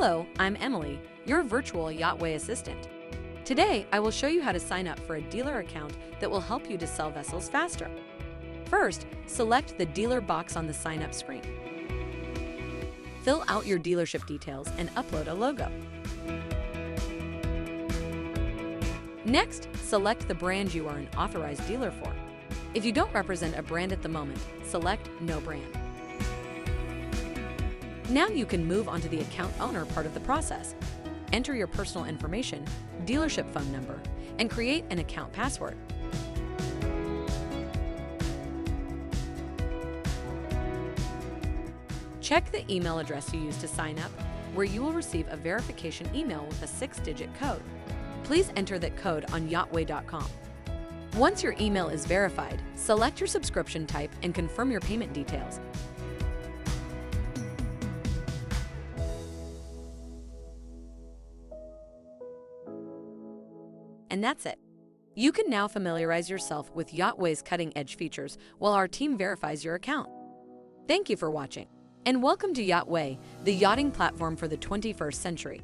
Hello, I'm Emily, your virtual YachtWay assistant. Today, I will show you how to sign up for a dealer account that will help you to sell vessels faster. First, select the dealer box on the sign-up screen. Fill out your dealership details and upload a logo. Next, select the brand you are an authorized dealer for. If you don't represent a brand at the moment, select No Brand. Now you can move on to the account owner part of the process. Enter your personal information, dealership phone number, and create an account password. Check the email address you used to sign up, where you will receive a verification email with a 6-digit code. Please enter that code on YachtWay.com. Once your email is verified, select your subscription type and confirm your payment details. And that's it. You can now familiarize yourself with YachtWay's cutting-edge features while our team verifies your account. Thank you for watching, and welcome to YachtWay, the yachting platform for the 21st century.